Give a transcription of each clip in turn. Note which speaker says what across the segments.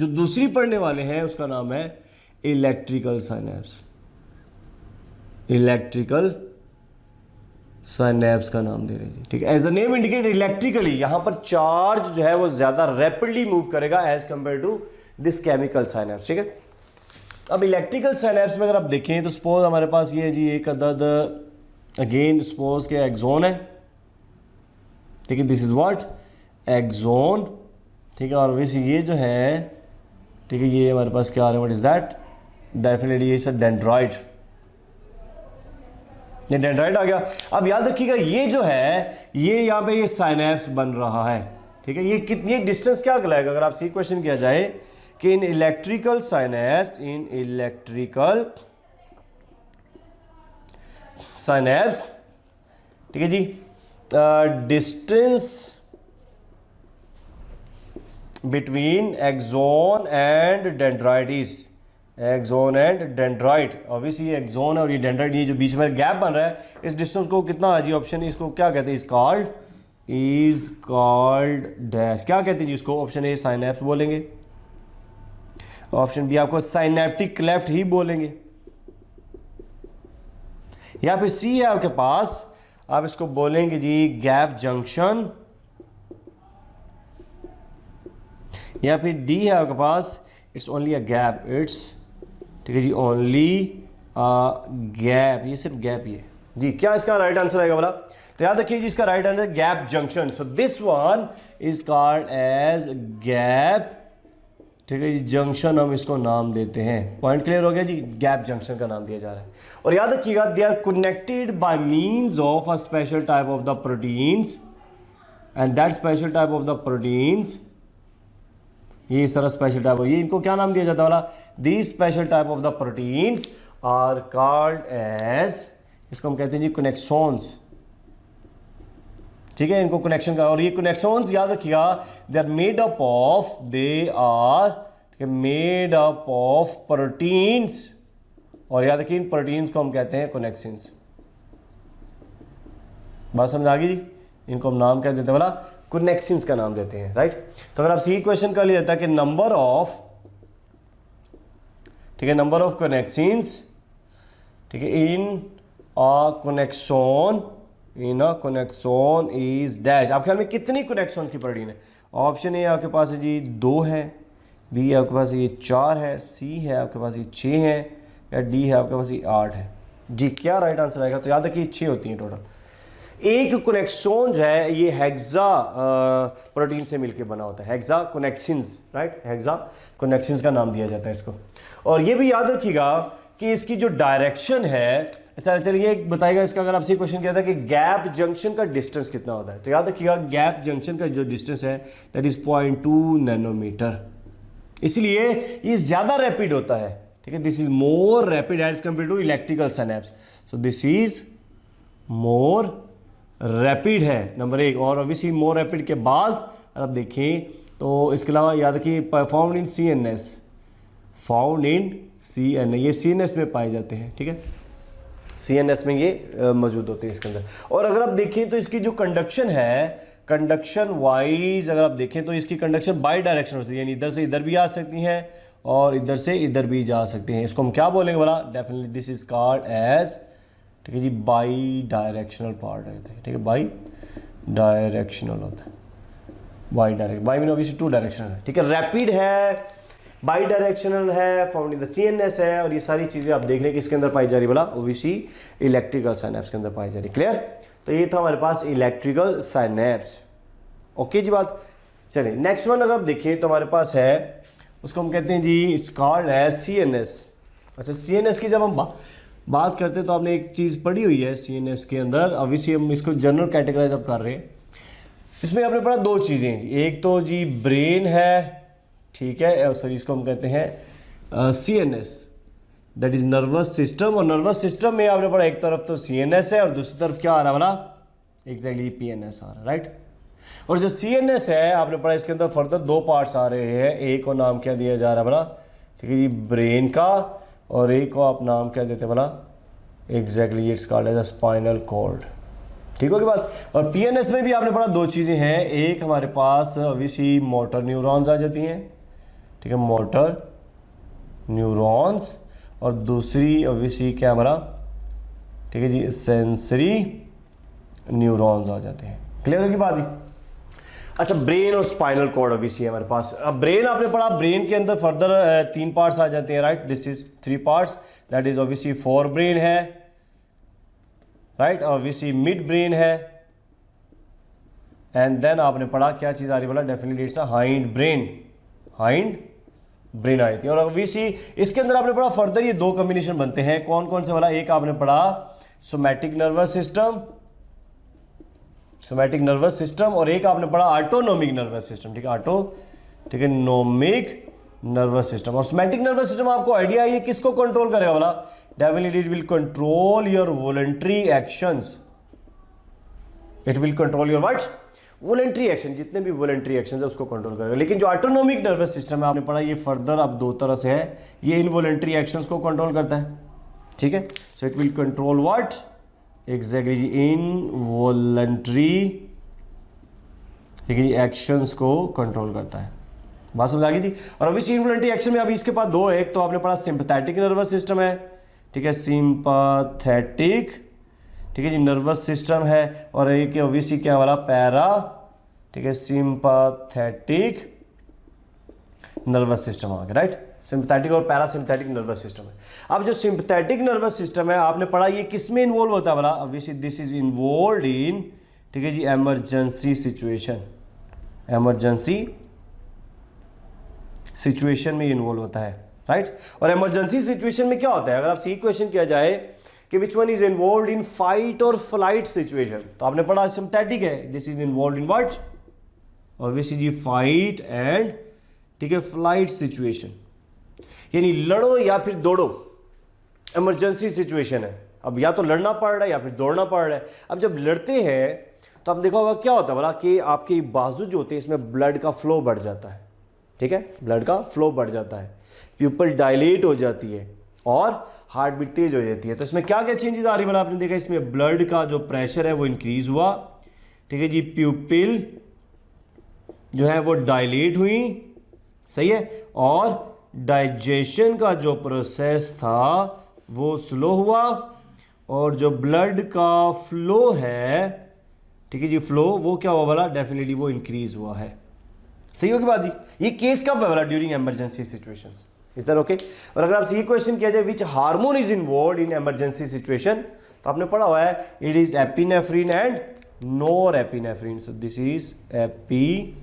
Speaker 1: जो दूसरी पढ़ने वाले हैं उसका नाम है इलेक्ट्रिकल साइनेप्स। इलेक्ट्रिकल साइनेप्स का नाम दे रहे हैं, ठीक है। As the name indicate, electrically यहां पर चार्ज जो है वो ज्यादा रैपिडली मूव करेगा as compare to this chemical synapse, ठीक है। अब इलेक्ट्रिकल साइनेप्स में अगर आप देखें तो सपोज हमारे पास ये जी एक अदद अगेन सपोज के एक्सोन है, ठीक है। दिस इज व्हाट एक्सोन, ठीक है। और वैसे ये जो है, ठीक है, ये हमारे पास क्या आ रहा है, व्हाट इज दैट, डेफिनेटली ये डेंड्राइट, ये डेंड्राइट आ गया। अब याद रखिएगा ये जो है ये यहाँ पे ये साइनेप्स बन रहा है, ठीक है। ये कितनी डिस्टेंस क्या कहलाएगा अगर आपसे क्वेश्चन किया जाए कि in electrical synapses, in electrical synapses, ठीक है जी, distance between axon and dendrites, axon and dendrite, obviously ये एक्सोन है और ये डेंड्राइट, ये जो बीच में गैप बन रहा है इस डिस्टेंस को कितना है जी, ऑप्शन इसको क्या कहते हैं, इज कॉल्ड डैश, क्या कहते हैं जी इसको, ऑप्शन ए साइनेप्स बोलेंगे, ऑप्शन बी आपको साइनेप्टिक क्लेफ्ट ही बोलेंगे, या फिर सी है आपके पास, आप इसको बोलेंगे जी गैप जंक्शन, या फिर डी है आपके पास it's only a gap, it's, ठीक है जी, ओनली गैप, ये सिर्फ गैप ही है जी। क्या इसका राइट आंसर आएगा बोला, तो याद रखिए जी इसका right answer gap junction. So this one is called age gap, ठीक है जी, जंक्शन हम इसको नाम देते हैं। पॉइंट क्लियर हो गया जी, गैप जंक्शन का नाम दिया जा रहा है। और याद रखिएगा they are connected by means of a special type of the proteins, and that special type of the proteins, ये इस तरह स्पेशल टाइप, ये इनको क्या नाम दिया जाता है वाला, the special type of the proteins are called as, इसको हम कहते हैं जी कनेक्सोन्स, ठीक है। इनको कनेक्शन का, और ये कनेक्सोन्स याद रखिएगा they are made up of, they are made up of proteins, और याद रखिए इन प्रोटीन्स को हम कहते हैं कनेक्सिन्स। बात समझ आ गई जी, इनको हम नाम क्या देते हैं वाला, कनेक्शंस का नाम देते हैं, राइट। तो अगर आपसे ये क्वेश्चन कर लिया जाता है कि नंबर ऑफ, ठीक है, नंबर ऑफ कनेक्शंस, ठीक है, in a connection, in a connection is dash, आपके ख्याल में कितनी कनेक्शंस की प्रोटीन है, ऑप्शन ए आपके पास है जी 2 है, बी आपके पास ये 4 है, सी है आपके पास ये 6 है, या डी है आपके पास ये 8 है जी। क्या राइट आंसर आएगा, तो याद रखिए 6 होती हैं टोटल। एक कनेक्शन जो है ये हेक्सा प्रोटीन से मिलकर बना होता है, hexa connections, right, hexa connections का नाम दिया जाता है इसको। और ये भी याद रखिएगा कि इसकी जो डायरेक्शन है, अच्छा चलिए बताइएगा इसका, अगर आपसे क्वेश्चन किया था कि गैप जंक्शन का डिस्टेंस कितना होता है, तो याद रखिएगा गैप जंक्शन का जो डिस्टेंस है दैट इज 0.2 नैनोमीटर, इसलिए ये ज्यादा रैपिड होता है, ठीक है। This is more rapid as compare to electrical synapse, so this is more rapid है नंबर 1। और ऑब्वियसली मोर रैपिड के बाद अगर आप देखें तो इसके अलावा याद रखिए found in CNS, found in CNS, ये CNS में पाए जाते हैं, ठीक है, CNS में ये मौजूद होते हैं इसके अंदर। और अगर आप देखें तो इसकी जो कंडक्शन है, कंडक्शन वाइज अगर आप देखें तो इसकी कंडक्शन बाई डायरेक्शन होती है, यानी इधर से इधर भी आ सकती हैं और इधर से इधर भी जा सकते हैं। इसको हम क्या बोलेंगे बोला, definitely this is called as, ठीक है जी, बाई डायरेक्शनल पार्ट होता है, ठीक है, बाई डायरेक्शनल होता है, by direct, by mean obviously 2 directional है, ठीक है, रैपिड है, बाई डायरेक्शनल है, फाउंड इन द CNS है, और ये सारी चीज़ें आप देख लें कि इसके अंदर पाई जा रही बोला, ओबीसी इलेक्ट्रिकल साइनेप्स के अंदर पाई जा रही। क्लियर, तो ये था हमारे पास इलेक्ट्रिकल साइनेप्स, ओके जी बात। चलिए नेक्स्ट वन अगर आप देखिए तो हमारे पास है, उसको हम कहते हैं जी इट्स कॉल्ड एज CNS। अच्छा CNS की जब हम बात करते हैं तो आपने एक चीज़ पढ़ी हुई है CNS के अंदर, ऑब्वियसली हम इसको जनरल कैटेगराइज अब कर रहे हैं। इसमें आपने पढ़ा 2 चीज़ें, एक तो जी ब्रेन है, ठीक है, सॉरी इसको हम कहते हैं CNS that is nervous system, और नर्वस सिस्टम में आपने पढ़ा एक तरफ तो CNS है और दूसरी तरफ क्या आ रहा है वाला, एग्जैक्टली PNS आ रहा है, राइट। और जो CNS है आपने पढ़ा इसके अंदर फर्दर 2 पार्ट्स आ रहे हैं, एक को नाम क्या दिया जा रहा है वाला, ठीक है जी, ब्रेन का, और एक को आप नाम क्या देते हैं वाला, exactly it's called as a spinal cord, ठीक होगी बात। और PNS में भी आपने पढ़ा 2 चीज़ें हैं, एक हमारे पास ऑब्वियसली मोटर न्यूरॉन्स आ जाती हैं, ठीक है, मोटर न्यूरॉन्स, और दूसरी ऑब्वियसली क्या हमारा, ठीक है जी, सेंसरी न्यूरॉन्स आ जाते हैं। क्लियर होगी बात ही। अच्छा, ब्रेन और स्पाइनल कॉर्ड ऑब्वियसली हमारे पास। अब ब्रेन आपने पढ़ा, ब्रेन के अंदर फर्दर 3 पार्ट्स आ जाते हैं, right. This is 3 parts, that is obviously fore brain है, राइट, ऑब्वियसली मिड ब्रेन है, एंड देन आपने पढ़ा क्या चीज आ रही, बोला definitely it's a hind brain, hind brain I थी। और ऑब्वियसली इसके अंदर आपने पढ़ा फर्दर ये 2 कॉम्बिनेशन बनते हैं, कौन कौन से वाला, एक आपने पढ़ा somatic nervous system, somatic nervous system, और एक आपने पढ़ा ऑटोनोमिक नर्वस सिस्टम, ठीक है, ठीक है, नोमिक नर्वस सिस्टम। और सोमैटिक नर्वस सिस्टम आपको आइडिया है ये किसको कंट्रोल करेगा वाला, definitely it will control your voluntary actions, it will control your what, voluntary action, जितने भी वॉलंटरी एक्शन है उसको कंट्रोल करेगा। लेकिन जो ऑटोनोमिक नर्वस सिस्टम है आपने पढ़ा ये फर्दर अब 2 तरह से है, ये इनवॉलंटरी एक्शंस को कंट्रोल करता है, ठीक है, so it will control what, exactly जी, इनवॉलंटरी, ठीक है जी, एक्शंस को कंट्रोल करता है। बात समझ आ गई थी। और अभी इनवॉलंटरी एक्शन में अभी इसके पास 2 है, एक तो आपने पढ़ा सिंपैथेटिक नर्वस सिस्टम है, ठीक है, सिंपैथेटिक, ठीक है जी, नर्वस सिस्टम है, और एक ऑब्वियसली क्या वाला, पैरा, ठीक है, सिंपैथेटिक नर्वस सिस्टम आ गया, राइट। सिंपैथेटिक और पैरासिम्पैथेटिक नर्वस सिस्टम है। अब जो सिंपैथेटिक नर्वस सिस्टम है आपने पढ़ा ये किस में इन्वॉल्व होता है वाला, ऑब्वियसली दिस इज इन्वॉल्वड इन, ठीक है जी, इमरजेंसी सिचुएशन, इमरजेंसी सिचुएशन में इन्वॉल्व होता है, राइट। और इमरजेंसी सिचुएशन में क्या होता है, अगर आपसे क्वेश्चन किया जाए कि which one is involved in fight और फ्लाइट सिचुएशन, तो आपने पढ़ा सिंपैथेटिक है, this is involved in what, obviously जी, फाइट एंड, ठीक है, फ्लाइट सिचुएशन, यानी लड़ो या फिर दौड़ो, इमरजेंसी सिचुएशन है, अब या तो लड़ना पड़ रहा है या फिर दौड़ना पड़ रहा है। अब जब लड़ते हैं तो आप देखा होगा क्या होता है बोला कि आपके बाजू जो होते हैं इसमें ब्लड का फ्लो बढ़ जाता है, ठीक है, ब्लड का फ्लो बढ़ जाता है, प्यूपल डायलेट हो जाती है और हार्ट बीट तेज हो जाती है। तो इसमें क्या क्या चेंजेस आ रही है बोला आपने देखा, इसमें ब्लड का जो प्रेशर है वो इंक्रीज हुआ, ठीक है जी, प्यूपिल जो है वो डायलेट हुई, सही है, और डाइजेशन का जो प्रोसेस था वो स्लो हुआ, और जो ब्लड का फ्लो है, ठीक है जी, फ्लो वो क्या हुआ बोला, डेफिनेटली वो इंक्रीज हुआ है। सही होगी बात जी। ये केस कब है बोला, during emergency situations, is that okay. और अगर आपसे ये क्वेश्चन किया जाए which hormone is involved in emergency situation, तो आपने पढ़ा हुआ है it is epinephrine and norepinephrine, so this is epi,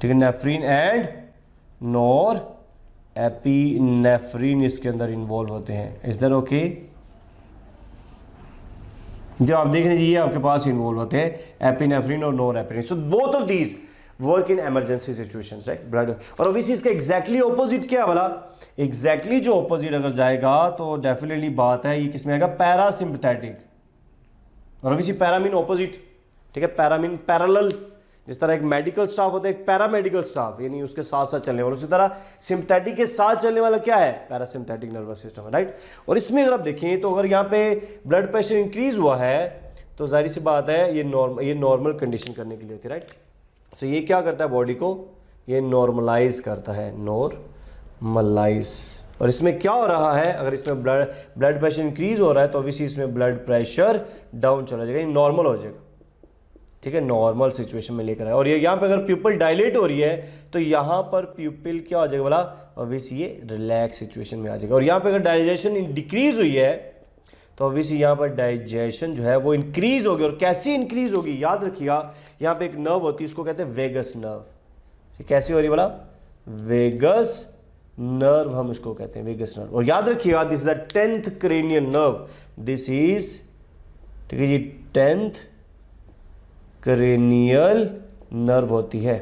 Speaker 1: ठीक है, नेफ्रिन एंड नोर एपिनेफ्रिन इसके अंदर इन्वॉल्व होते हैं, इज दैट ओके। जो आप देख लीजिए आपके पास इन्वॉल्व होते हैं एपिनेफ्रिन और norepinephrine, so both of these work in emergency situations, right, blood. और ऑब्वियसली इसका एग्जैक्टली ऑपोजिट क्या है वाला, एग्जैक्टली जो ऑपोजिट अगर जाएगा तो डेफिनेटली बात है ये किसमें आएगा, पैरासिम्पैथेटिक। और ऑब्वियसली पैरा मीन ऑपोजिट, ठीक है, पैरा मीन पैरेलल, जिस तरह एक मेडिकल स्टाफ होता है एक पैरामेडिकल स्टाफ, यानी उसके साथ साथ चलने वाला, उसी तरह सिंपैथेटिक के साथ चलने वाला क्या है, पैरासिम्पैथेटिक नर्वस सिस्टम है, राइट। और इसमें अगर आप देखें तो अगर यहाँ पे ब्लड प्रेशर इंक्रीज हुआ है तो जाहिर सी बात है ये नॉर्मल कंडीशन करने के लिए होती है, राइट। सो ये क्या करता है बॉडी को, ये नॉर्मलाइज करता है, नॉर्मलाइज। और इसमें क्या हो रहा है, अगर इसमें ब्लड प्रेशर इंक्रीज हो रहा है तो ऑब्वियसली इसमें ब्लड प्रेशर डाउन चला जाएगा, नॉर्मल हो जाएगा, ठीक है, नॉर्मल सिचुएशन में लेकर आए। और ये यहाँ पे अगर प्यूपिल डायलेट हो रही है तो यहाँ पर प्यूपिल क्या हो जाएगा बोला, ऑब्वियसली ये रिलैक्स सिचुएशन में आ जाएगा। और यहाँ पे अगर डाइजेशन डिक्रीज हुई है तो ऑब्वियसली यहाँ पर डाइजेशन जो है वो इंक्रीज होगी। और कैसे इंक्रीज होगी याद रखिएगा, यहाँ पे एक नर्व होती है उसको कहते हैं वेगस नर्व। कैसे हो रही है बोला, वेगस नर्व हम इसको कहते हैं, वेगस नर्व। और याद रखिएगा this is the 10th cranial nerve, this is, ठीक है जी, 10th क्रेनियल नर्व होती है।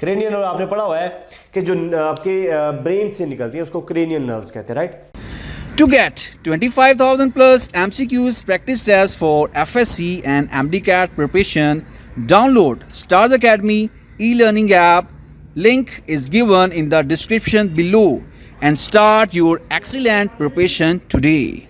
Speaker 1: क्रेनियल नर्व आपने पढ़ा हुआ है कि जो आपके ब्रेन से निकलती है उसको क्रेनियल नर्व्स कहते हैं, right.
Speaker 2: To get 25,000 plus MCQs practice tests for FSC and MDCAT preparation, download Stars Academy e-learning app. Link is given in the description below and start your excellent preparation today.